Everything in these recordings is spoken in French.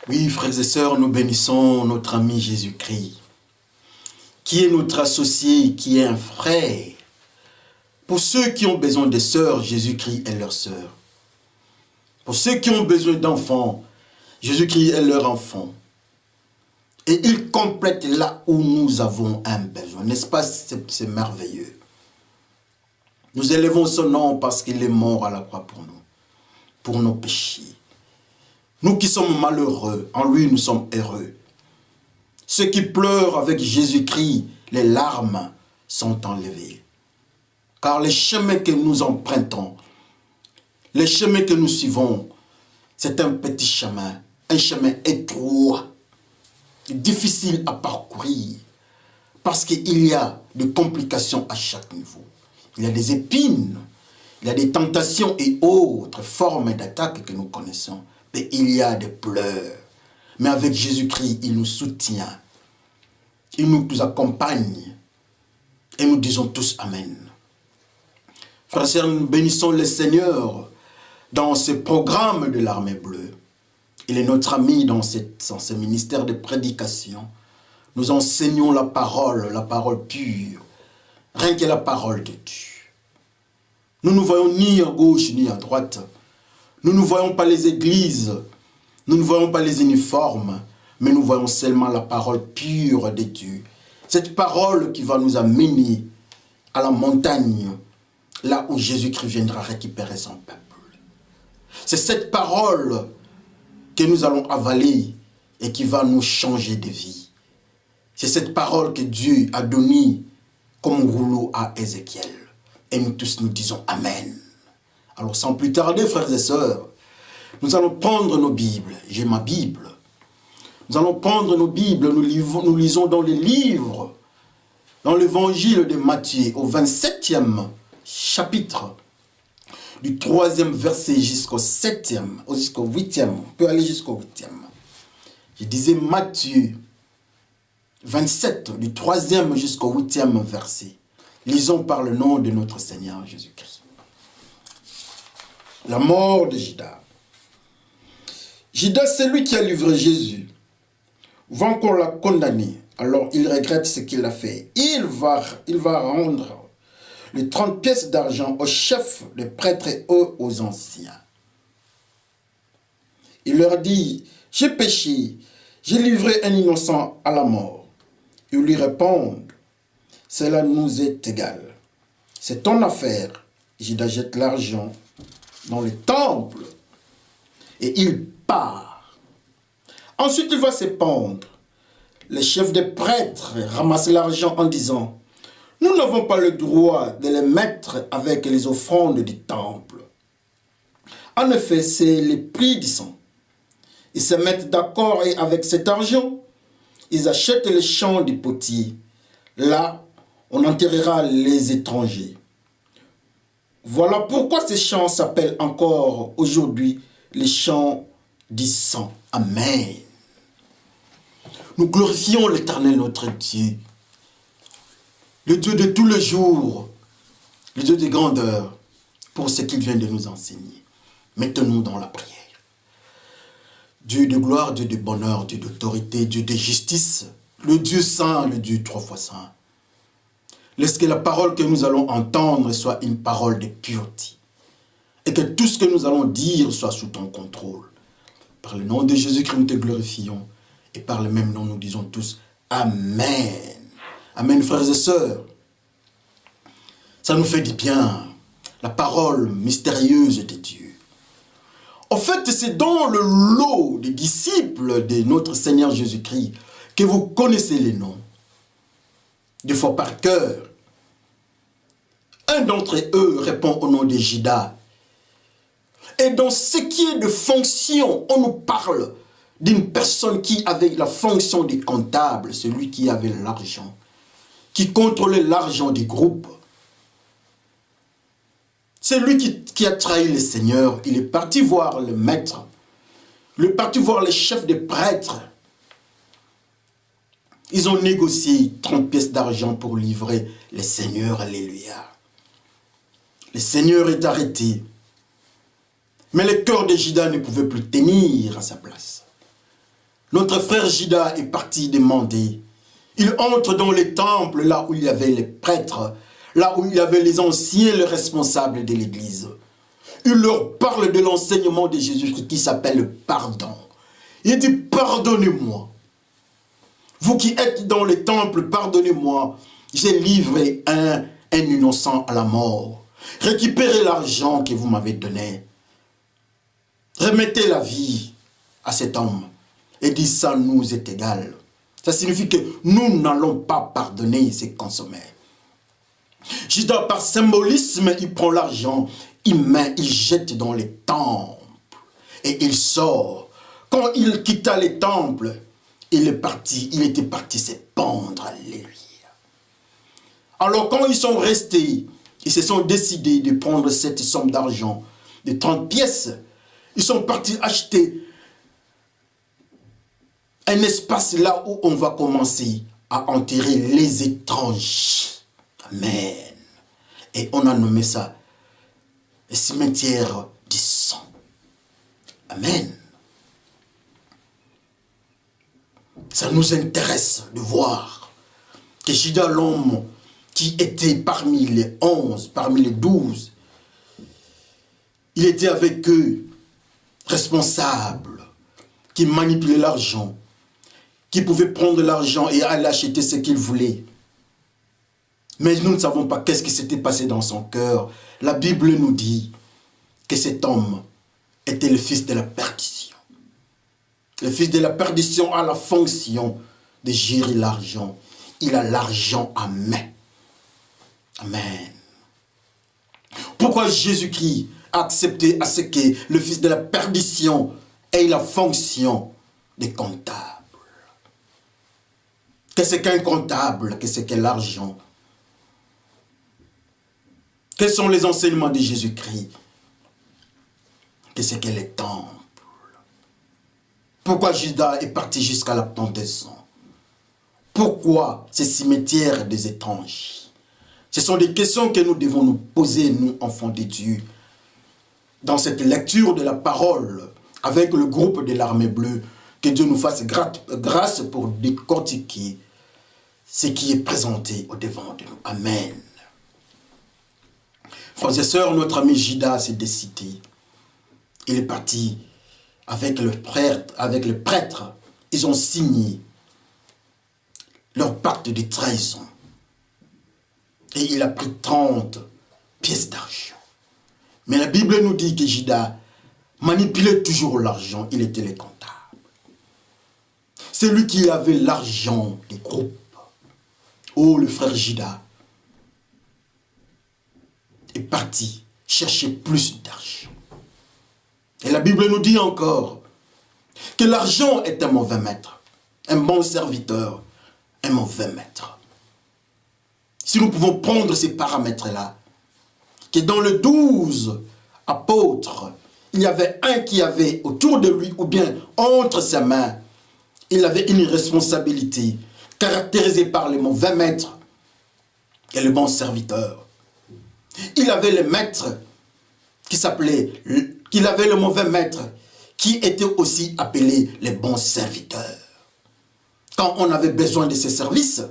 Oui, frères et sœurs, nous bénissons notre ami Jésus-Christ, qui est notre associé, qui est un frère. Pour ceux qui ont besoin de sœurs, Jésus-Christ est leur sœur. Pour ceux qui ont besoin d'enfants, Jésus-Christ est leur enfant. Et il complète là où nous avons un besoin. N'est-ce pas? C'est merveilleux. Nous élevons son nom parce qu'il est mort à la croix pour nous, pour nos péchés. Nous qui sommes malheureux, en lui nous sommes heureux. Ceux qui pleurent avec Jésus-Christ, les larmes sont enlevées. Car les chemins que nous empruntons, les chemins que nous suivons, c'est un petit chemin, un chemin étroit, difficile à parcourir, parce qu'il y a des complications à chaque niveau. Il y a des épines, il y a des tentations et autres formes d'attaques que nous connaissons. Et il y a des pleurs. Mais avec Jésus-Christ, il nous soutient. Il nous accompagne. Et nous disons tous Amen. Frères et sœurs, nous bénissons le Seigneur dans ce programme de l'armée bleue. Il est notre ami dans ce ministère de prédication. Nous enseignons la parole pure. Rien que la parole de Dieu. Nous ne voyons ni à gauche ni à droite. Nous ne voyons pas les églises, nous ne voyons pas les uniformes, mais nous voyons seulement la parole pure de Dieu. Cette parole qui va nous amener à la montagne, là où Jésus-Christ viendra récupérer son peuple. C'est cette parole que nous allons avaler et qui va nous changer de vie. C'est cette parole que Dieu a donnée comme rouleau à Ézéchiel. Et nous tous nous disons Amen. Alors sans plus tarder, frères et sœurs, nous allons prendre nos Bibles. J'ai ma Bible. Nous allons prendre nos Bibles, nous lisons dans les livres, dans l'évangile de Matthieu, au 27e chapitre, du 3e verset jusqu'au 7e, jusqu'au 8e. On peut aller jusqu'au 8e. Je disais Matthieu 27, du 3e jusqu'au 8e verset. Lisons par le nom de notre Seigneur Jésus-Christ. La mort de Judas. Judas, c'est lui qui a livré Jésus. Voyant qu'on l'a condamné, alors il regrette ce qu'il a fait. Il va rendre les 30 pièces d'argent aux chefs des prêtres et aux anciens. Il leur dit, j'ai péché, j'ai livré un innocent à la mort. Ils lui répondent, cela nous est égal. C'est ton affaire. Judas jette l'argent dans le temple et il part. Ensuite, il va se pendre. Les chefs des prêtres ramassent l'argent en disant, nous n'avons pas le droit de les mettre avec les offrandes du temple. En effet, c'est le prix du sang. Ils se mettent d'accord et avec cet argent, ils achètent les champs du potier. Là, on enterrera les étrangers. Voilà pourquoi ces chants s'appellent encore aujourd'hui les chants du sang. Amen. Nous glorifions l'Éternel notre Dieu, le Dieu de tous les jours, le Dieu de grandeur, pour ce qu'il vient de nous enseigner. Mettons-nous dans la prière. Dieu de gloire, Dieu de bonheur, Dieu d'autorité, Dieu de justice, le Dieu saint, le Dieu trois fois saint. Laisse que la parole que nous allons entendre soit une parole de pureté. Et que tout ce que nous allons dire soit sous ton contrôle. Par le nom de Jésus-Christ, nous te glorifions. Et par le même nom, nous disons tous Amen. Amen, frères et sœurs. Ça nous fait du bien. La parole mystérieuse de Dieu. En fait, c'est dans le lot des disciples de notre Seigneur Jésus-Christ que vous connaissez les noms. Des fois par cœur. Un d'entre eux répond au nom de Judas. Et dans ce qui est de fonction, on nous parle d'une personne qui avait la fonction de comptable, celui qui avait l'argent, qui contrôlait l'argent du groupe. C'est lui qui a trahi le Seigneur. Il est parti voir le maître. Il est parti voir les chefs des prêtres. Ils ont négocié 30 pièces d'argent pour livrer le Seigneur. Alléluia. Le Seigneur est arrêté. Mais le cœur de Judas ne pouvait plus tenir à sa place. Notre frère Judas est parti demander. Il entre dans les temples, là où il y avait les prêtres, là où il y avait les anciens, les responsables de l'église. Il leur parle de l'enseignement de Jésus-Christ qui s'appelle le pardon. Il dit, pardonnez-moi. Vous qui êtes dans les temples, pardonnez-moi. J'ai livré un innocent à la mort. Récupérez l'argent que vous m'avez donné. Remettez la vie à cet homme. Et dit, ça nous est égal. Ça signifie que nous n'allons pas pardonner ces consommés. Judas, par symbolisme, il prend l'argent, il jette dans les temples. Et il sort. Quand il quitta les temples, il était parti se pendre. Alléluia. Alors quand ils sont restés, ils se sont décidés de prendre cette somme d'argent, de 30 pièces. Ils sont partis acheter un espace là où on va commencer à enterrer les étrangers. Amen. Et on a nommé ça le cimetière du sang. Amen. Ça nous intéresse de voir que Judas, l'homme qui était parmi les 11, parmi les 12, il était avec eux, responsable, qui manipulait l'argent, qui pouvait prendre l'argent et aller acheter ce qu'il voulait. Mais nous ne savons pas qu'est-ce qui s'était passé dans son cœur. La Bible nous dit que cet homme était le fils de la perdition. Le fils de la perdition a la fonction de gérer l'argent. Il a l'argent à main. Amen. Pourquoi Jésus-Christ a accepté à ce que le fils de la perdition ait la fonction de comptable? Qu'est-ce qu'un comptable? Qu'est-ce que l'argent? Quels sont les enseignements de Jésus-Christ? Qu'est-ce que les temples? Pourquoi Judas est parti jusqu'à la pendaison? Pourquoi ces cimetières des étrangers? Ce sont des questions que nous devons nous poser, nous, enfants de Dieu, dans cette lecture de la parole, avec le groupe de l'armée bleue. Que Dieu nous fasse grâce pour décortiquer ce qui est présenté au devant de nous. Amen. Frères et sœurs, notre ami Judas s'est décidé. Il est parti avec le prêtre. Ils ont signé leur pacte de trahison. Et il a pris 30 pièces d'argent. Mais la Bible nous dit que Judas manipulait toujours l'argent. Il était le comptable. C'est lui qui avait l'argent des groupes. Oh, le frère Judas est parti chercher plus d'argent. Et la Bible nous dit encore que l'argent est un mauvais maître, un bon serviteur, un mauvais maître. Si nous pouvons prendre ces paramètres-là, que dans les 12 apôtres, il y avait un qui avait autour de lui, ou bien entre ses mains, il avait une responsabilité caractérisée par le mauvais maître et le bon serviteur. Il avait le maître qu'il avait le mauvais maître qui était aussi appelé le bon serviteur. Quand on avait besoin de ses services,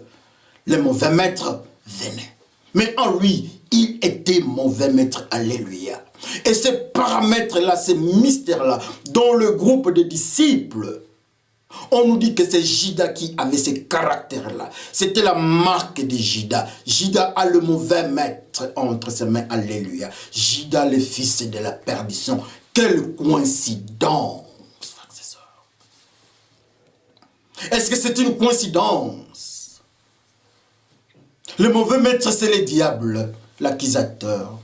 le mauvais maître venait. Mais en lui, il était mauvais maître. Alléluia. Et ces paramètres-là, ces mystères-là, dans le groupe de disciples, on nous dit que c'est Judas qui avait ces caractères-là. C'était la marque de Judas. Judas a le mauvais maître entre ses mains. Alléluia. Judas, le fils de la perdition. Quelle coïncidence, frères et sœurs. Est-ce que c'est une coïncidence? Le mauvais maître, c'est le diable, l'accusateur.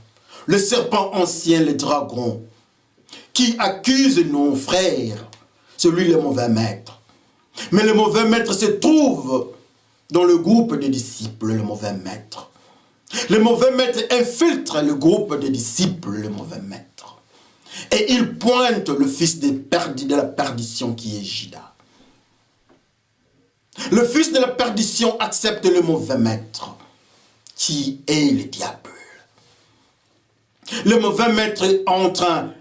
Le serpent ancien, le dragon, qui accuse nos frères. C'est lui le mauvais maître. Mais le mauvais maître se trouve dans le groupe des disciples, le mauvais maître. Le mauvais maître infiltre le groupe des disciples, le mauvais maître. Et il pointe le fils de la perdition qui est Judas. Le fils de la perdition accepte le mauvais maître, qui est le diable. Le mauvais maître est en train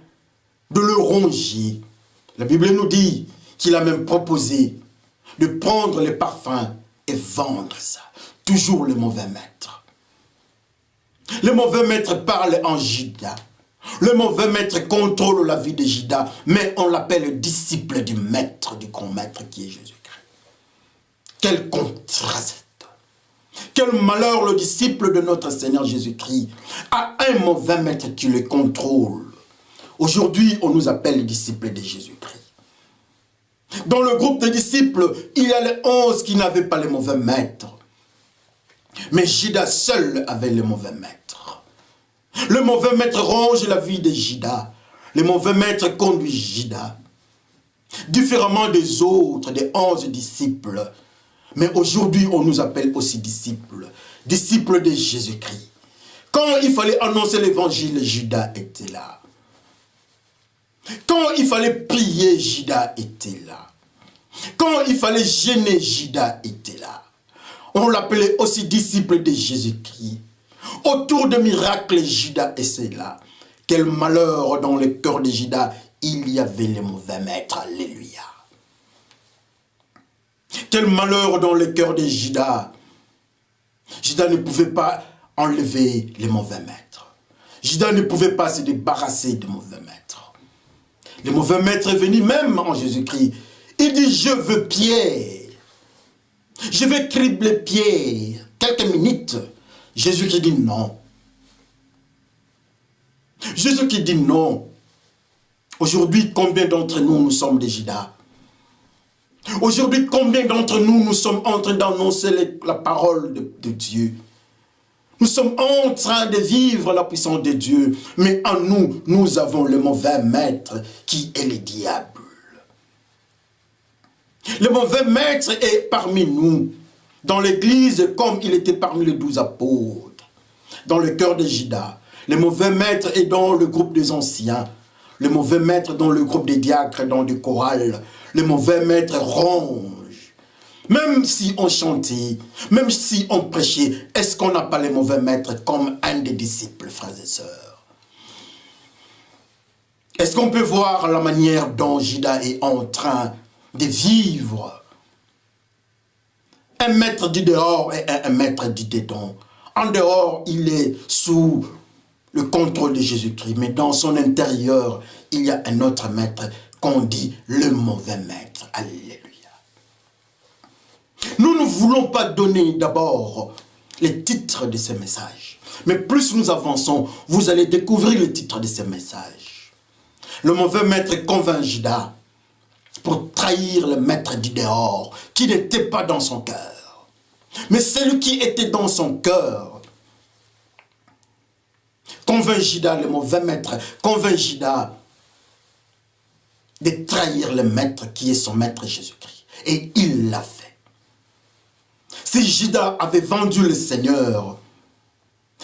de le ronger. La Bible nous dit qu'il a même proposé de prendre les parfums et vendre ça. Toujours le mauvais maître. Le mauvais maître parle en Judas. Le mauvais maître contrôle la vie de Judas, mais on l'appelle le disciple du maître, du grand maître qui est Jésus-Christ. Quel contraste! Quel malheur le disciple de notre Seigneur Jésus-Christ a un mauvais maître qui le contrôle. Aujourd'hui, on nous appelle les disciples de Jésus-Christ. Dans le groupe des disciples, il y a les 11 qui n'avaient pas les mauvais maîtres. Mais Judas seul avait le mauvais maître. Le mauvais maître ronge la vie de Judas. Le mauvais maître conduit Judas. Différemment des autres, des 11 disciples. Mais aujourd'hui, on nous appelle aussi disciples. Disciples de Jésus-Christ. Quand il fallait annoncer l'évangile, Judas était là. Quand il fallait prier, Judas était là. Quand il fallait gêner, Judas était là. On l'appelait aussi disciple de Jésus-Christ. Autour de miracles, Judas était là. Quel malheur dans le cœur de Judas, il y avait les mauvais maîtres. Alléluia. Quel malheur dans le cœur de Judas. Judas ne pouvait pas enlever les mauvais maîtres. Judas ne pouvait pas se débarrasser des mauvais maîtres. Le mauvais maître est venu même en Jésus-Christ. Il dit, je veux Pierre. Je vais cribler Pierre. Quelques minutes. Jésus-Christ dit non. Jésus-Christ dit non. Aujourd'hui, combien d'entre nous, nous sommes des Judas? Aujourd'hui, combien d'entre nous, nous sommes en train d'annoncer la parole de Dieu? Nous sommes en train de vivre la puissance de Dieu. Mais en nous, nous avons le mauvais maître qui est le diable. Le mauvais maître est parmi nous. Dans l'église, comme il était parmi les 12 apôtres. Dans le cœur de Judas. Le mauvais maître est dans le groupe des anciens. Le mauvais maître dans le groupe des diacres, dans le choral. Le mauvais maître ronge. Même si on chantait, même si on prêchait, est-ce qu'on n'a pas les mauvais maîtres comme un des disciples, frères et sœurs? Est-ce qu'on peut voir la manière dont Judas est en train de vivre? Un maître du dehors et un maître du dedans. En dehors, il est sous le contrôle de Jésus-Christ, mais dans son intérieur, il y a un autre maître qu'on dit le mauvais maître. Alléluia. Nous ne voulons pas donner d'abord les titres de ces messages. Mais plus nous avançons, vous allez découvrir les titres de ces messages. Le mauvais maître convainc Judas pour trahir le maître du dehors, qui n'était pas dans son cœur. Mais celui qui était dans son cœur convainc Judas, le mauvais maître, convainc Judas de trahir le maître qui est son maître Jésus-Christ. Et il l'a fait. Si Judas avait vendu le Seigneur,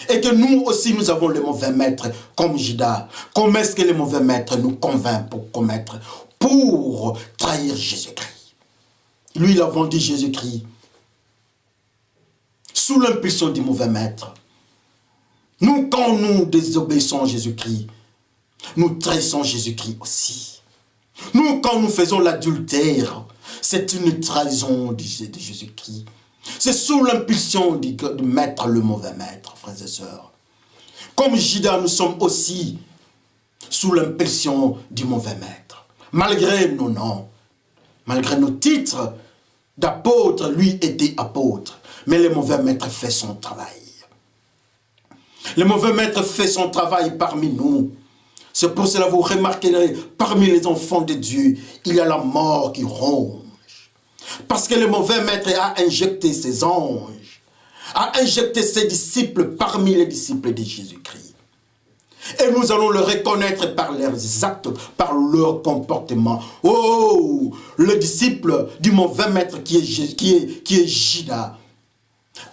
et que nous aussi nous avons le mauvais maître comme Judas, comment est-ce que le mauvais maître nous convainc pour commettre, pour trahir Jésus-Christ? Lui, il a vendu Jésus-Christ sous l'impulsion du mauvais maître. Nous, quand nous désobéissons à Jésus-Christ, nous trahissons Jésus-Christ aussi. Nous, quand nous faisons l'adultère, c'est une trahison de Jésus-Christ. C'est sous l'impulsion de maître, le mauvais maître, frères et sœurs. Comme Judas, nous sommes aussi sous l'impulsion du mauvais maître. Malgré nos noms, malgré nos titres d'apôtre, lui était apôtre. Mais le mauvais maître fait son travail. Le mauvais maître fait son travail parmi nous. C'est pour cela que vous remarquerez, parmi les enfants de Dieu, il y a la mort qui ronge. Parce que le mauvais maître a injecté ses anges, a injecté ses disciples parmi les disciples de Jésus-Christ. Et nous allons le reconnaître par leurs actes, par leur comportement. Oh, le disciple du mauvais maître qui est Judas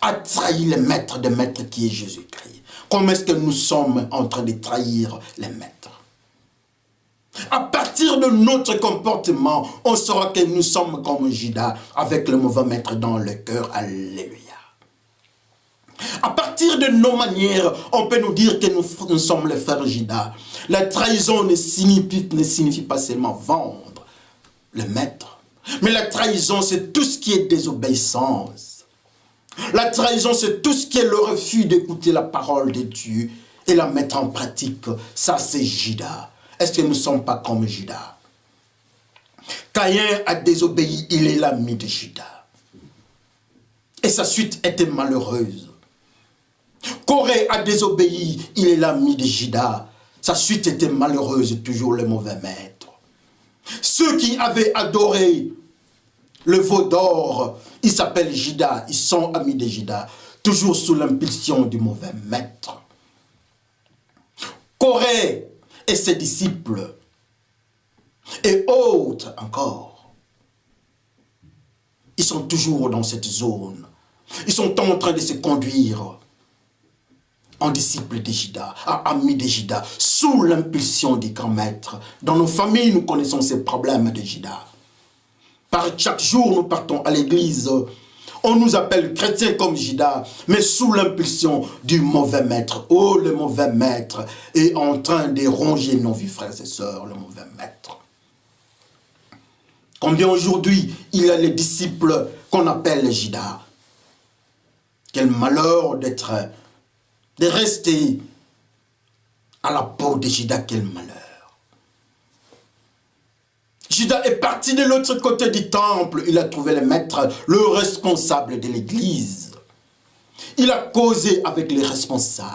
a trahi le maître de maître qui est Jésus-Christ. Comment est-ce que nous sommes en train de trahir les maîtres? À partir de notre comportement, on saura que nous sommes comme Judas, avec le mauvais maître dans le cœur. Alléluia. À partir de nos manières, on peut nous dire que nous sommes les frères Judas. La trahison ne signifie pas seulement vendre le maître. Mais la trahison, c'est tout ce qui est désobéissance. La trahison, c'est tout ce qui est le refus d'écouter la parole de Dieu et la mettre en pratique. Ça, c'est Judas. Est-ce que nous ne sommes pas comme Judas? Caïn a désobéi, il est l'ami de Judas. Et sa suite était malheureuse. Corée a désobéi, il est l'ami de Judas. Sa suite était malheureuse, toujours le mauvais maître. Ceux qui avaient adoré le veau d'or, ils s'appellent Judas, ils sont amis de Judas, toujours sous l'impulsion du mauvais maître. Corée et ses disciples, et autres encore, ils sont toujours dans cette zone. Ils sont en train de se conduire en disciples de Judas, amis de Judas, sous l'impulsion du grand maître. Dans nos familles, nous connaissons ces problèmes de Judas. Par chaque jour, nous partons à l'église. On nous appelle chrétiens comme Judas, mais sous l'impulsion du mauvais maître. Oh, le mauvais maître est en train de ronger nos vies, frères et sœurs, le mauvais maître. Combien aujourd'hui, il y a les disciples qu'on appelle Judas. Quel malheur de rester à la peau de Judas, quel malheur. Judas est parti de l'autre côté du temple, il a trouvé le maître, le responsable de l'église. Il a causé avec les responsables,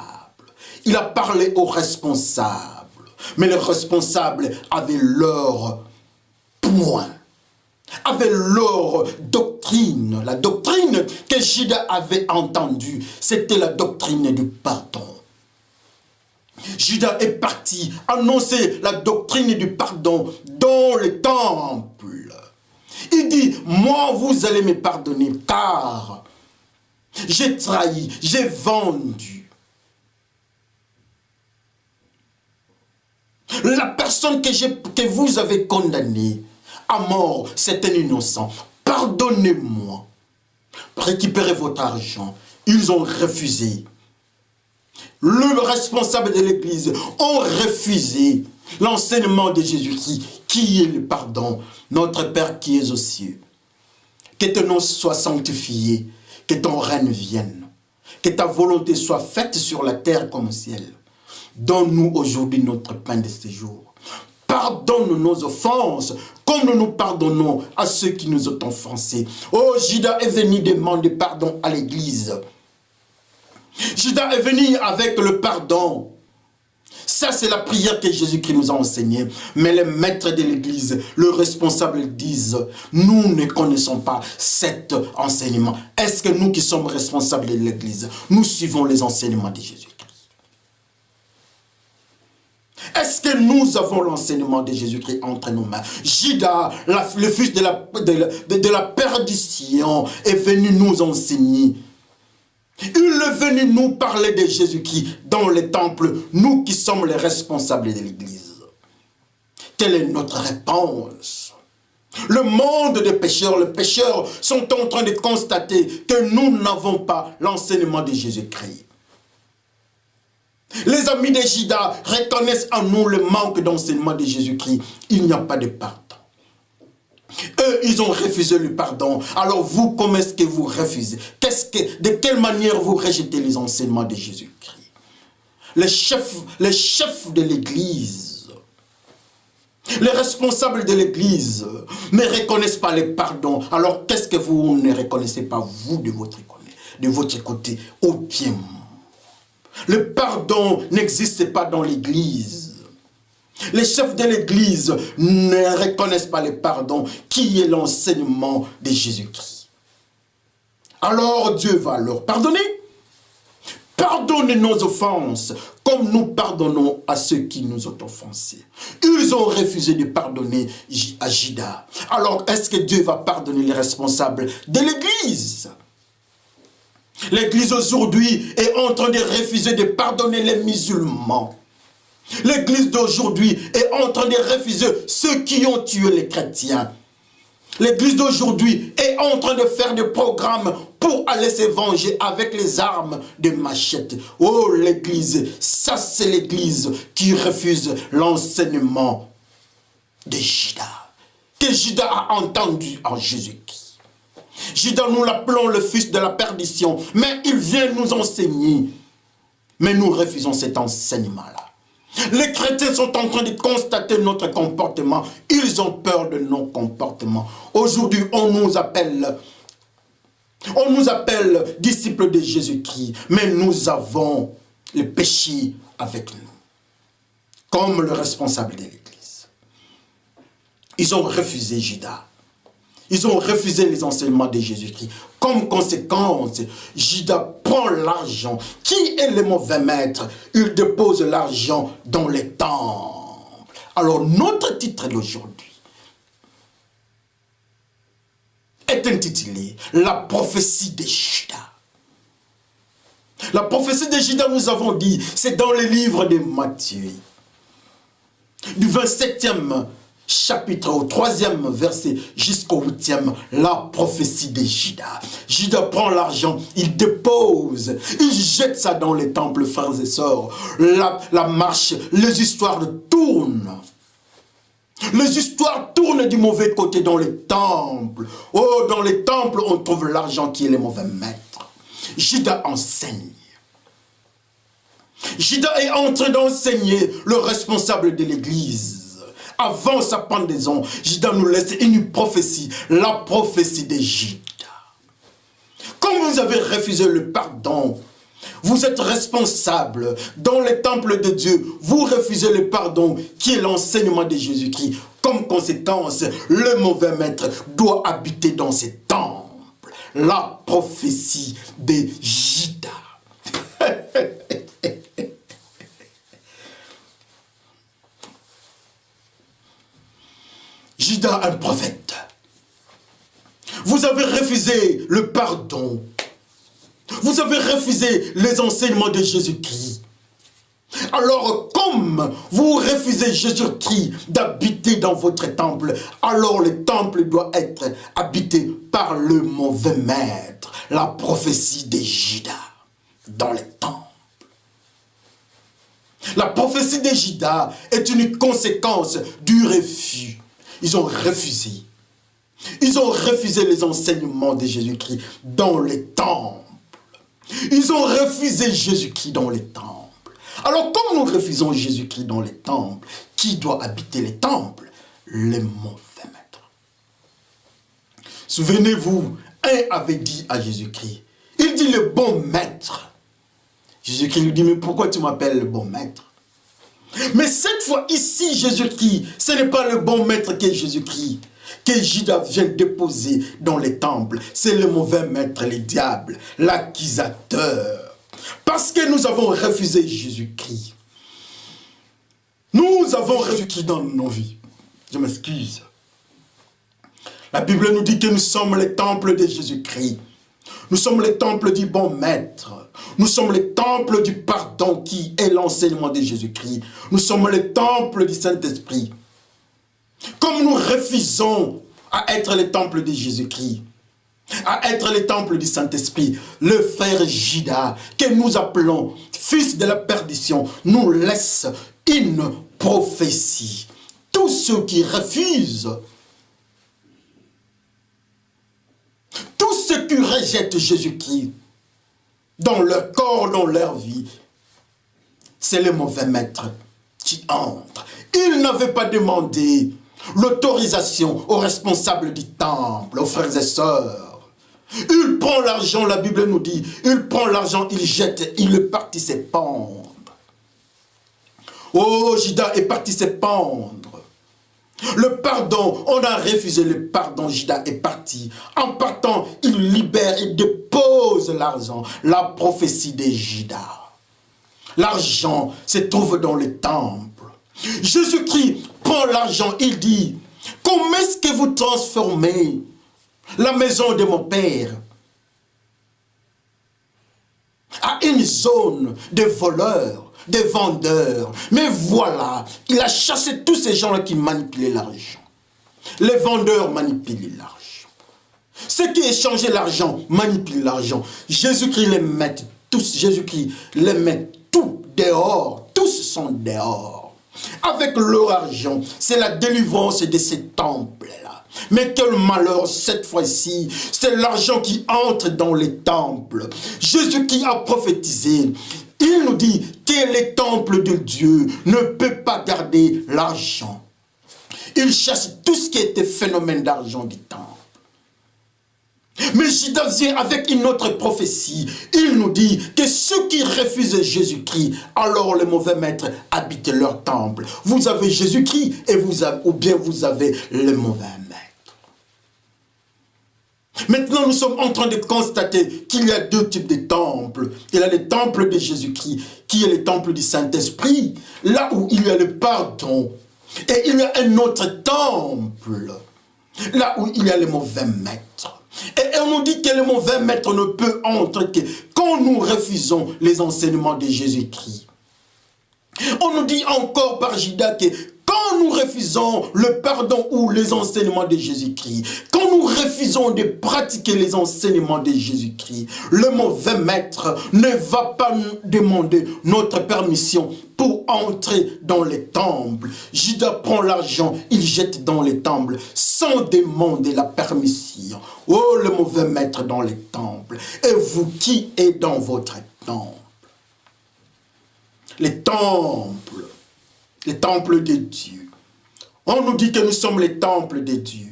il a parlé aux responsables, mais les responsables avaient leur point, avaient leur doctrine. La doctrine que Judas avait entendue, c'était la doctrine du pardon. Judas est parti annoncer la doctrine du pardon dans le temple. Il dit, moi vous allez me pardonner car j'ai trahi, j'ai vendu. La personne que vous avez condamnée à mort, c'est un innocent. Pardonnez-moi. Récupérez votre argent. Ils ont refusé. Le responsable de l'église ont refusé l'enseignement de Jésus-Christ, qui est le pardon. Notre Père qui es aux cieux, que ton nom soit sanctifié, que ton règne vienne, que ta volonté soit faite sur la terre comme au ciel. Donne-nous aujourd'hui notre pain de ce jour. Pardonne nos offenses, comme nous nous pardonnons à ceux qui nous ont offensés. Oh, Judas est venu demander pardon à l'église. Judas est venu avec le pardon. Ça, c'est la prière que Jésus-Christ nous a enseignée. Mais les maîtres de l'église, le responsable disent, nous ne connaissons pas cet enseignement. Est-ce que nous qui sommes responsables de l'église, nous suivons les enseignements de Jésus-Christ? Est-ce que nous avons l'enseignement de Jésus-Christ entre nos mains? Judas, le fils de la perdition, est venu nous enseigner. Il est venu nous parler de Jésus-Christ dans les temples, nous qui sommes les responsables de l'église. Quelle est notre réponse? Le monde des pécheurs, les pécheurs sont en train de constater que nous n'avons pas l'enseignement de Jésus-Christ. Les amis de Judas reconnaissent en nous le manque d'enseignement de Jésus-Christ. Il n'y a pas de pardon. Eux, ils ont refusé le pardon. Alors vous, comment est-ce que vous refusez? De quelle manière vous rejetez les enseignements de Jésus-Christ? Les chefs de l'église, les responsables de l'église ne reconnaissent pas le pardon. Alors qu'est-ce que vous ne reconnaissez pas, vous, de votre côté, au pied? Le pardon n'existe pas dans l'église. Les chefs de l'église ne reconnaissent pas le pardon qui est l'enseignement de Jésus-Christ. Alors Dieu va leur pardonner. Pardonnez nos offenses comme nous pardonnons à ceux qui nous ont offensés. Ils ont refusé de pardonner à Judas. Alors est-ce que Dieu va pardonner les responsables de l'église? L'église aujourd'hui est en train de refuser de pardonner les musulmans. L'église d'aujourd'hui est en train de refuser ceux qui ont tué les chrétiens. L'église d'aujourd'hui est en train de faire des programmes pour aller se venger avec les armes de machette. Oh, l'église, ça c'est l'église qui refuse l'enseignement de Judas. que Judas a entendu en Jésus-Christ. Judas, nous l'appelons le fils de la perdition, mais il vient nous enseigner. Mais nous refusons cet enseignement-là. Les chrétiens sont en train de constater notre comportement. Ils ont peur de nos comportements. Aujourd'hui, on nous appelle disciples de Jésus-Christ, mais nous avons le péché avec nous, comme le responsable de l'Église. Ils ont refusé Judas. Ils ont refusé les enseignements de Jésus-Christ. Comme conséquence, Judas prend l'argent. Qui est le mauvais maître? Il dépose l'argent dans les temples. Alors, notre titre d'aujourd'hui est intitulé « La prophétie de Judas ». La prophétie de Judas, nous avons dit, c'est dans le livre de Matthieu, du 27e chapitre au 3e verset jusqu'au 8e, la prophétie de Judas. Judas prend l'argent, il dépose, il jette ça dans les temples, frères et sœurs. La marche, les histoires tournent. Les histoires tournent du mauvais côté dans les temples. Oh, dans les temples, on trouve l'argent qui est le mauvais maître. Judas enseigne. Judas est en train d'enseigner le responsable de l'Église. Avant sa pendaison, Judas nous laisse une prophétie, la prophétie de Judas. Comme vous avez refusé le pardon, vous êtes responsable dans les temples de Dieu, vous refusez le pardon qui est l'enseignement de Jésus-Christ. Comme conséquence, le mauvais maître doit habiter dans ces temples. La prophétie de Judas. Judas, un prophète. Vous avez refusé le pardon. Vous avez refusé les enseignements de Jésus-Christ. Alors, comme vous refusez Jésus-Christ d'habiter dans votre temple, alors le temple doit être habité par le mauvais maître. La prophétie de Judas dans les temples. La prophétie de Judas est une conséquence du refus. Ils ont refusé. Ils ont refusé les enseignements de Jésus-Christ dans les temples. Ils ont refusé Jésus-Christ dans les temples. Alors, comme nous refusons Jésus-Christ dans les temples, qui doit habiter les temples? Les mauvais maîtres. Souvenez-vous, un avait dit à Jésus-Christ, il dit le bon maître. Jésus-Christ lui dit, mais pourquoi tu m'appelles le bon maître? Mais cette fois ici, Jésus-Christ, ce n'est pas le bon maître qui est Jésus-Christ, que Judas vient déposer dans les temples. C'est le mauvais maître, le diable, l'accusateur. Parce que nous avons refusé Jésus-Christ. Nous avons refusé Jésus-Christ dans nos vies. Je m'excuse. La Bible nous dit que nous sommes les temples de Jésus-Christ. Nous sommes les temples du bon maître. Nous sommes les temples du pardon qui est l'enseignement de Jésus-Christ. Nous sommes les temples du Saint-Esprit. Comme nous refusons à être les temples de Jésus-Christ, à être les temples du Saint-Esprit, le frère Judas, que nous appelons fils de la perdition, nous laisse une prophétie. Tous ceux qui refusent, tous ceux qui rejettent Jésus-Christ dans leur corps, dans leur vie, c'est le mauvais maître qui entre. Il n'avait pas demandé l'autorisation aux responsables du temple, aux frères et sœurs. Il prend l'argent, la Bible nous dit, il prend l'argent, il jette, il est parti se pendre. Oh, Judas est parti se pendre. Le pardon, on a refusé le pardon, Judas est parti. En partant, il libère, il dépose l'argent. La prophétie de Judas. L'argent se trouve dans le temple. Jésus-Christ prend l'argent, il dit, comment est-ce que vous transformez la maison de mon Père à une zone de voleurs, de vendeurs? Mais voilà, il a chassé tous ces gens-là qui manipulaient l'argent. Les vendeurs manipulent l'argent. Ceux qui échangeaient l'argent manipulent l'argent. Jésus-Christ les met tous, Jésus-Christ les met tout dehors. Tous sont dehors. Avec leur argent, c'est la délivrance de ces temples-là. Mais quel malheur cette fois-ci, c'est l'argent qui entre dans les temples. Jésus qui a prophétisé, il nous dit que les temples de Dieu ne peut pas garder l'argent. Il chasse tout ce qui était phénomène d'argent du temple. Mais Judas vient avec une autre prophétie. Il nous dit que ceux qui refusent Jésus-Christ, alors les mauvais maîtres habitent leur temple. Vous avez Jésus-Christ et ou bien vous avez les mauvais maîtres. Maintenant, nous sommes en train de constater qu'il y a deux types de temples. Il y a le temple de Jésus-Christ, qui est le temple du Saint-Esprit, là où il y a le pardon. Et il y a un autre temple, là où il y a les mauvais maîtres. Et on nous dit que le mauvais maître ne peut entrer que quand nous refusons les enseignements de Jésus-Christ. On nous dit encore par Judas que quand nous refusons le pardon ou les enseignements de Jésus-Christ, quand nous refusons de pratiquer les enseignements de Jésus-Christ, le mauvais maître ne va pas nous demander notre permission pour entrer dans les temples. Judas prend l'argent, il jette dans les temples sans demander la permission. Oh, le mauvais maître dans les temples. Et vous qui êtes dans votre temple? Les temples de Dieu. On nous dit que nous sommes les temples de Dieu.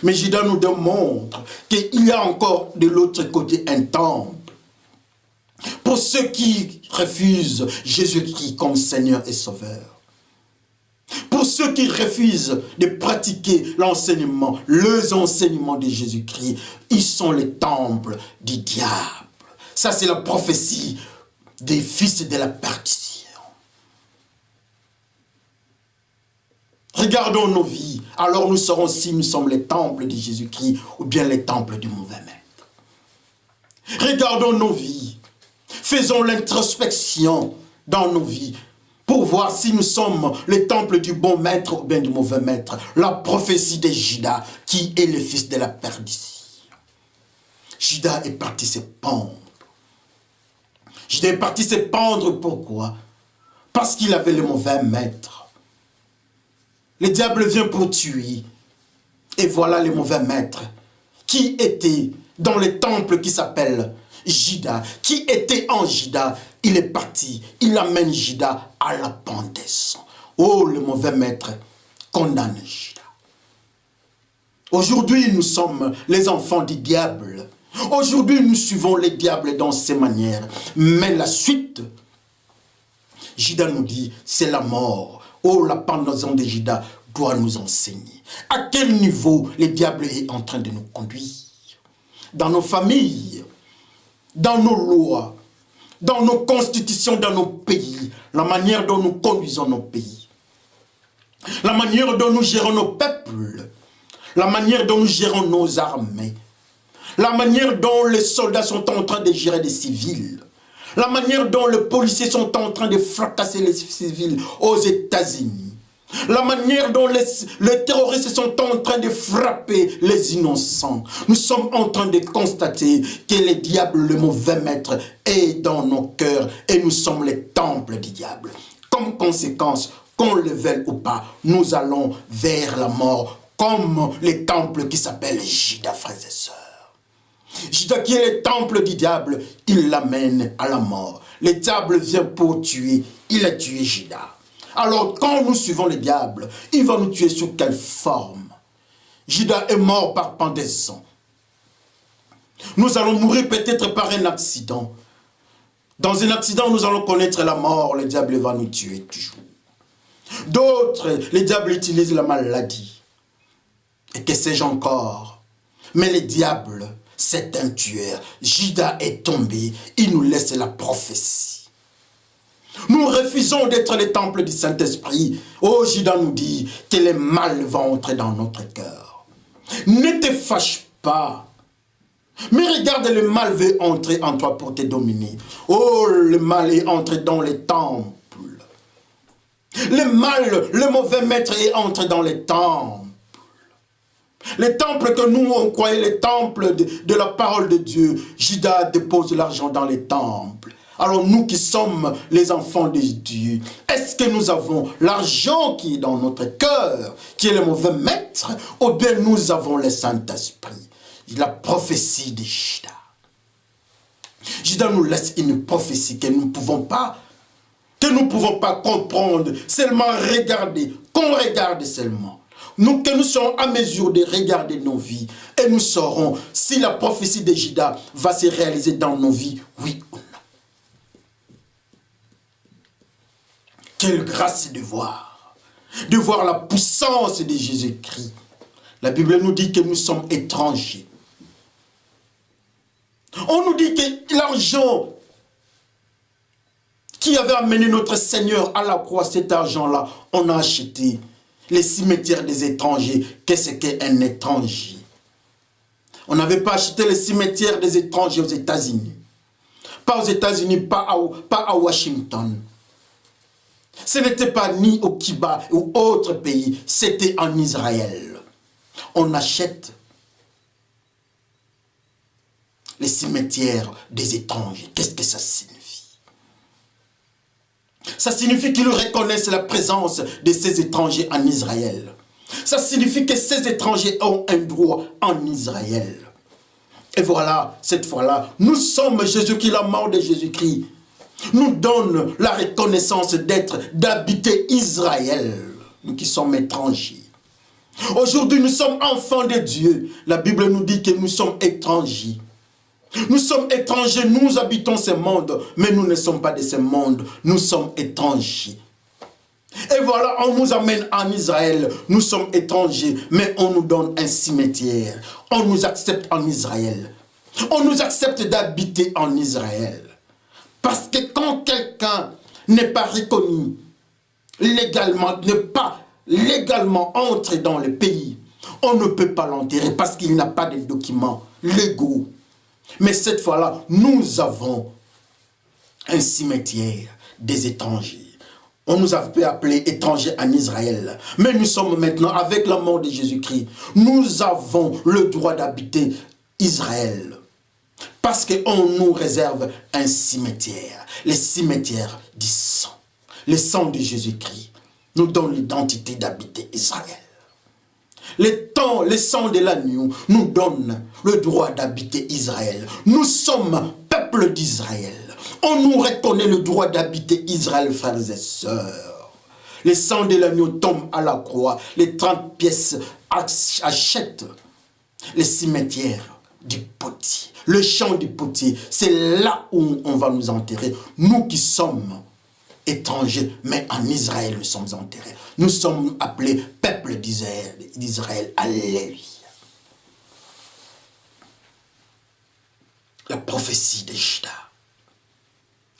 Mais Judas nous démontre qu'il y a encore de l'autre côté un temple. Pour ceux qui refusent Jésus-Christ comme Seigneur et Sauveur. Pour ceux qui refusent de pratiquer l'enseignement, les enseignements de Jésus-Christ, ils sont les temples du diable. Ça, c'est la prophétie des fils de la perdition. Regardons nos vies, alors nous saurons si nous sommes les temples de Jésus-Christ ou bien les temples du mauvais maître. Regardons nos vies, faisons l'introspection dans nos vies pour voir si nous sommes les temples du bon maître ou bien du mauvais maître. La prophétie de Judas qui est le fils de la perdition. Judas est parti se pendre. Judas est parti se pendre, pourquoi? Parce qu'il avait le mauvais maître. Le diable vient pour tuer. Et voilà les mauvais maîtres qui étaient dans le temple qui s'appelle Judas, qui était en Judas. Il est parti, il amène Judas à la pendaison. Oh, le mauvais maître condamne Judas. Aujourd'hui, nous sommes les enfants du diable. Aujourd'hui, nous suivons les diables dans ces manières. Mais la suite, Judas nous dit, c'est la mort. Oh, la pendaison de Judas doit nous enseigner. À quel niveau le diable est en train de nous conduire? Dans nos familles, dans nos lois, dans nos constitutions, dans nos pays, la manière dont nous conduisons nos pays, la manière dont nous gérons nos peuples, la manière dont nous gérons nos armées, la manière dont les soldats sont en train de gérer des civils, la manière dont les policiers sont en train de fracasser les civils aux États-Unis, la manière dont les terroristes sont en train de frapper les innocents. Nous sommes en train de constater que le diable, le mauvais maître, est dans nos cœurs et nous sommes les temples du diable. Comme conséquence, qu'on le veuille ou pas, nous allons vers la mort comme les temples qui s'appellent Judas, frères et sœurs. Judas qui est le temple du diable, il l'amène à la mort. Le diable vient pour tuer, il a tué Judas. Alors quand nous suivons le diable, il va nous tuer sous quelle forme? Judas est mort par pendaison. Nous allons mourir peut-être par un accident. Dans un accident, nous allons connaître la mort, le diable va nous tuer toujours. D'autres, le diable utilise la maladie. Et que sais-je encore? Mais le diable, c'est un tueur. Judas est tombé, il nous laisse la prophétie. Nous refusons d'être les temples du Saint-Esprit. Oh, Judas nous dit que le mal va entrer dans notre cœur. Ne te fâche pas. Mais regarde, le mal veut entrer en toi pour te dominer. Oh, le mal est entré dans les temples. Le mal, le mauvais maître est entré dans les temples. Les temples que nous, on croyait les temples de la parole de Dieu. Judas dépose l'argent dans les temples. Alors nous qui sommes les enfants de Dieu, est-ce que nous avons l'argent qui est dans notre cœur, qui est le mauvais maître, ou bien nous avons le Saint-Esprit? La prophétie de Judas. Judas nous laisse une prophétie que nous ne pouvons pas comprendre, seulement regarder, qu'on regarde seulement. Nous, que nous serons à mesure de regarder nos vies, et nous saurons si la prophétie de Judas va se réaliser dans nos vies, oui ou non. Quelle grâce de voir la puissance de Jésus-Christ. La Bible nous dit que nous sommes étrangers. On nous dit que l'argent qui avait amené notre Seigneur à la croix, cet argent-là, on a acheté les cimetières des étrangers. Qu'est-ce qu'un étranger? On n'avait pas acheté les cimetières des étrangers aux États-Unis. Pas aux États-Unis, pas à Washington. Ce n'était pas ni au Cuba ou autre pays, c'était en Israël. On achète les cimetières des étrangers. Qu'est-ce que ça signifie? Ça signifie qu'ils reconnaissent la présence de ces étrangers en Israël. Ça signifie que ces étrangers ont un droit en Israël. Et voilà, cette fois-là, nous sommes Jésus-Christ, la mort de Jésus-Christ nous donne la reconnaissance d'habiter Israël, nous qui sommes étrangers. Aujourd'hui, nous sommes enfants de Dieu. La Bible nous dit que nous sommes étrangers. Nous sommes étrangers, nous habitons ce monde, mais nous ne sommes pas de ce monde, nous sommes étrangers. Et voilà, on nous amène en Israël, nous sommes étrangers, mais on nous donne un cimetière. On nous accepte en Israël. On nous accepte d'habiter en Israël. Parce que quand quelqu'un n'est pas reconnu légalement, n'est pas légalement entré dans le pays, on ne peut pas l'enterrer parce qu'il n'a pas de documents légaux. Mais cette fois-là, nous avons un cimetière des étrangers. On nous avait appelés étrangers en Israël. Mais nous sommes maintenant, avec la mort de Jésus-Christ, nous avons le droit d'habiter Israël. Parce qu'on nous réserve un cimetière. Le cimetière du sang. Le sang de Jésus-Christ nous donne l'identité d'habiter Israël. Le sang de l'agneau nous donne le droit d'habiter Israël. Nous sommes peuple d'Israël. On nous reconnaît le droit d'habiter Israël, frères et sœurs. Le sang de l'agneau tombe à la croix. Les 30 pièces achètent les cimetières du potier. Le champ du potier, c'est là où on va nous enterrer. Nous qui sommes étrangers, mais en Israël nous sommes enterrés. Nous sommes appelés peuple d'Israël. Alléluia. La prophétie de Judas.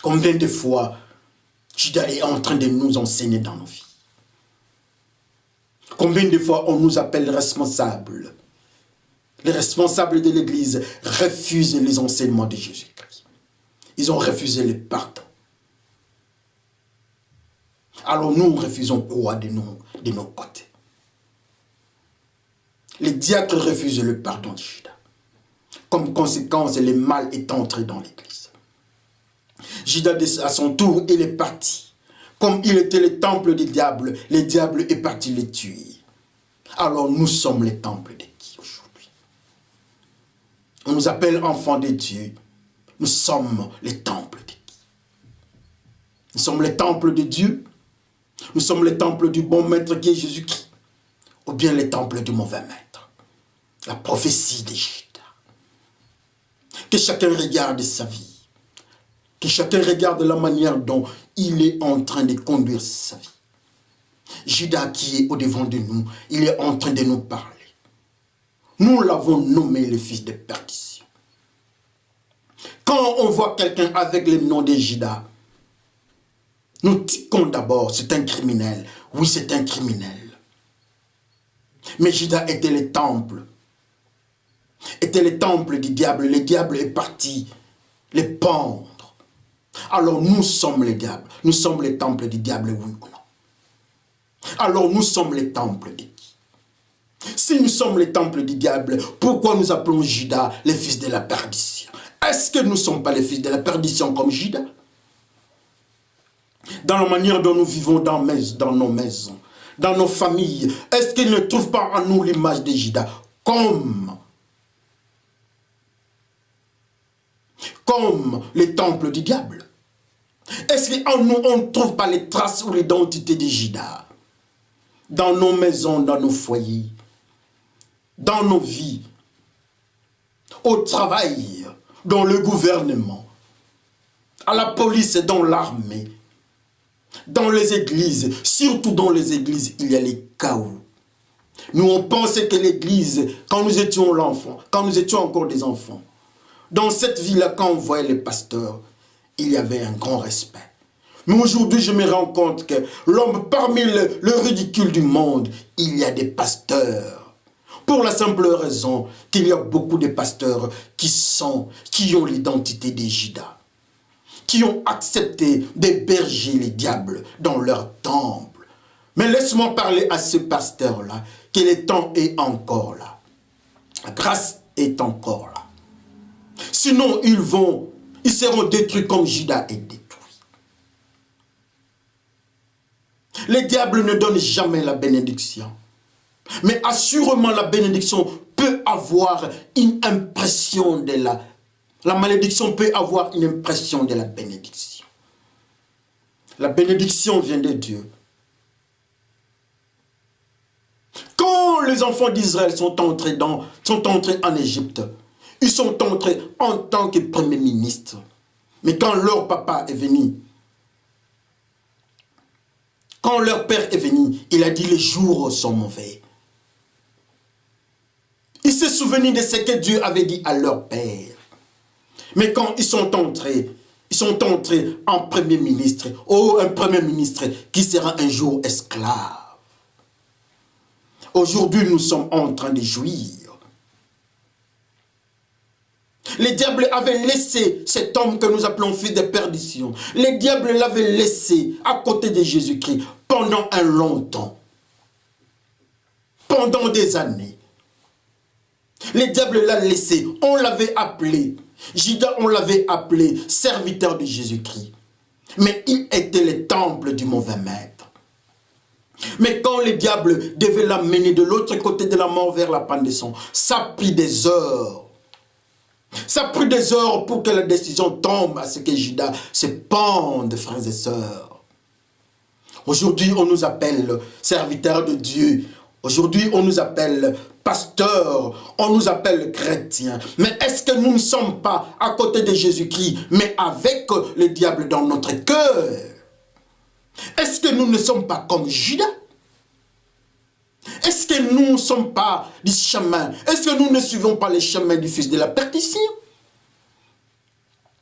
Combien de fois Judas est en train de nous enseigner dans nos vies? Combien de fois on nous appelle responsables? Les responsables de l'Église refusent les enseignements de Jésus-Christ. Ils ont refusé le pardon. Alors nous refusons quoi de nos côtés? Les diacres refusent le pardon de Judas. Comme conséquence, le mal est entré dans l'Église. Judas, à son tour, il est parti. Comme il était le temple du diable, le diable est parti le tuer. Alors nous sommes le temple de qui aujourd'hui? On nous appelle enfants de Dieu. Nous sommes le temple de qui? Nous sommes le temple de Dieu. Nous sommes le temple du bon maître qui est Jésus-Christ. Ou bien le temple du mauvais maître. La prophétie de Judas. Que chacun regarde sa vie. Que chacun regarde la manière dont il est en train de conduire sa vie. Judas qui est au-devant de nous, il est en train de nous parler. Nous l'avons nommé le fils de perdition. Quand on voit quelqu'un avec le nom de Judas, nous disons d'abord, c'est un criminel. Oui, c'est un criminel. Mais Judas était le temple. Était le temple du diable. Le diable est parti les pendre. Alors nous sommes le diable. Nous sommes le temple du diable, oui ou non? Alors nous sommes le temple de qui? Si nous sommes le temple du diable, pourquoi nous appelons Judas le fils de la perdition? Est-ce que nous ne sommes pas les fils de la perdition comme Judas? dans la manière dont nous vivons dans nos maisons, dans nos familles? Est-ce qu'il ne trouve pas en nous l'image de Judas comme les temples du diable? Est-ce qu'en nous, on ne trouve pas les traces ou l'identité de Judas? Dans nos maisons, dans nos foyers, dans nos vies, au travail, dans le gouvernement, à la police et dans l'armée, dans les églises, surtout dans les églises, il y a les chaos. Nous, on pensait que l'église, quand nous étions encore des enfants, dans cette vie-là, quand on voyait les pasteurs, il y avait un grand respect. Mais aujourd'hui, je me rends compte que l'homme, parmi le ridicule du monde, il y a des pasteurs. Pour la simple raison qu'il y a beaucoup de pasteurs qui ont l'identité des Judas, qui ont accepté d'héberger les diables dans leur temple. Mais laisse-moi parler à ce pasteur-là, que le temps est encore là. La grâce est encore là. Sinon, ils seront détruits comme Judas est détruit. Les diables ne donnent jamais la bénédiction. Mais assurément, la bénédiction peut avoir une impression de la malédiction peut avoir une impression de la bénédiction. La bénédiction vient de Dieu. Quand les enfants d'Israël sont entrés en Égypte, ils sont entrés en tant que premier ministre. Mais quand leur papa est venu, quand leur père est venu, il a dit les jours sont mauvais. Ils se souvenaient de ce que Dieu avait dit à leur père. Mais quand ils sont entrés en premier ministre, un premier ministre qui sera un jour esclave. Aujourd'hui, nous sommes en train de jouir. Les diables avaient laissé cet homme que nous appelons fils de perdition. Les diables l'avaient laissé à côté de Jésus-Christ pendant un long temps. Pendant des années. Les diables l'ont laissé. On l'avait appelé. Judas, on l'avait appelé serviteur de Jésus-Christ. Mais il était le temple du mauvais maître. Mais quand les diables devaient l'amener de l'autre côté de la mort vers la pendaison, ça a pris des heures. Ça a pris des heures pour que la décision tombe à ce que Judas se pende, frères et sœurs. Aujourd'hui, on nous appelle serviteurs de Dieu. Aujourd'hui, on nous appelle pasteurs, on nous appelle chrétiens. Mais est-ce que nous ne sommes pas à côté de Jésus-Christ, mais avec le diable dans notre cœur? Est-ce que nous ne sommes pas comme Judas? Est-ce que nous ne sommes pas du chemin? Est-ce que nous ne suivons pas les chemins du fils de la perdition?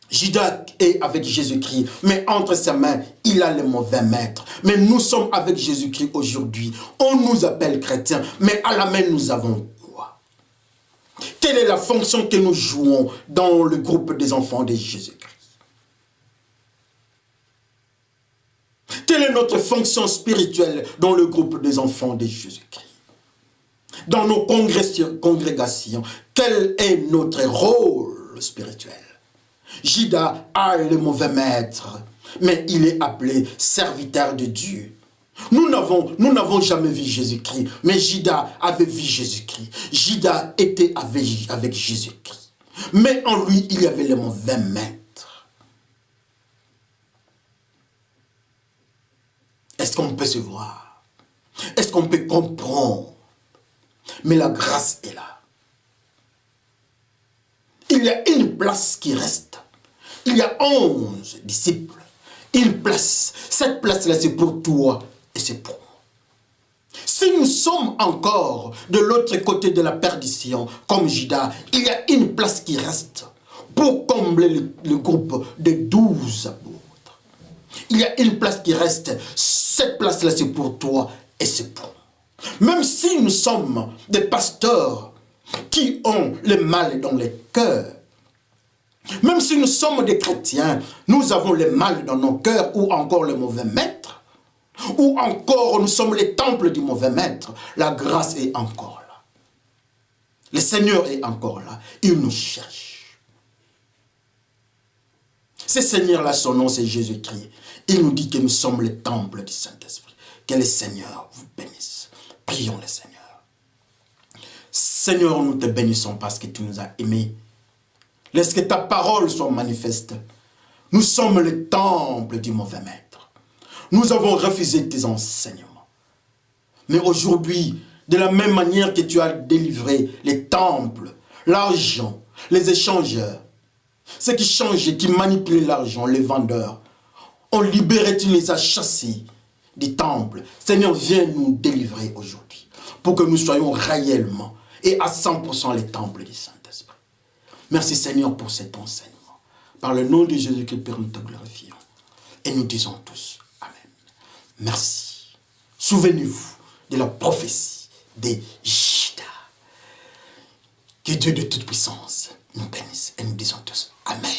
Judas est avec Jésus-Christ, mais entre ses mains, il a le mauvais maître. Mais nous sommes avec Jésus-Christ aujourd'hui. On nous appelle chrétiens, mais à la main, nous avons quoi? Quelle est la fonction que nous jouons dans le groupe des enfants de Jésus-Christ? Quelle est notre fonction spirituelle dans le groupe des enfants de Jésus-Christ? Dans nos congrégations, quel est notre rôle spirituel? Judas a le mauvais maître, mais il est appelé serviteur de Dieu. Nous n'avons jamais vu Jésus-Christ, mais Judas avait vu Jésus-Christ. Judas était avec Jésus-Christ. Mais en lui, il y avait le mauvais maître. Est-ce qu'on peut se voir? Est-ce qu'on peut comprendre? Mais la grâce est là. Il y a une place qui reste. Il y a 11 disciples. Une place. Cette place-là, c'est pour toi et c'est pour moi. Si nous sommes encore de l'autre côté de la perdition, comme Judas, il y a une place qui reste pour combler le groupe de 12 apôtres. Il y a une place qui reste. Cette place-là, c'est pour toi et c'est pour moi. Même si nous sommes des pasteurs qui ont le mal dans les cœurs, même si nous sommes des chrétiens, nous avons le mal dans nos cœurs ou encore le mauvais maître, ou encore nous sommes les temples du mauvais maître, la grâce est encore là. Le Seigneur est encore là. Il nous cherche. Ce Seigneur-là, son nom, c'est Jésus-Christ. Il nous dit que nous sommes le temple du Saint-Esprit. Que le Seigneur vous bénisse. Prions le Seigneur. Seigneur, nous te bénissons parce que tu nous as aimés. Laisse que ta parole soit manifeste. Nous sommes le temple du mauvais maître. Nous avons refusé tes enseignements. Mais aujourd'hui, de la même manière que tu as délivré les temples, l'argent, les échangeurs, ceux qui changent et qui manipulent l'argent, les vendeurs, ont libéré, tu les as chassés du temple. Seigneur, viens nous délivrer aujourd'hui pour que nous soyons réellement et à 100% les temples du Saint-Esprit. Merci Seigneur pour cet enseignement. Par le nom de Jésus-Christ, Père, nous te glorifions. Et nous disons tous Amen. Merci. Souvenez-vous de la prophétie de Juda. Que Dieu de toute puissance nous bénisse. Et nous disons tous Amen.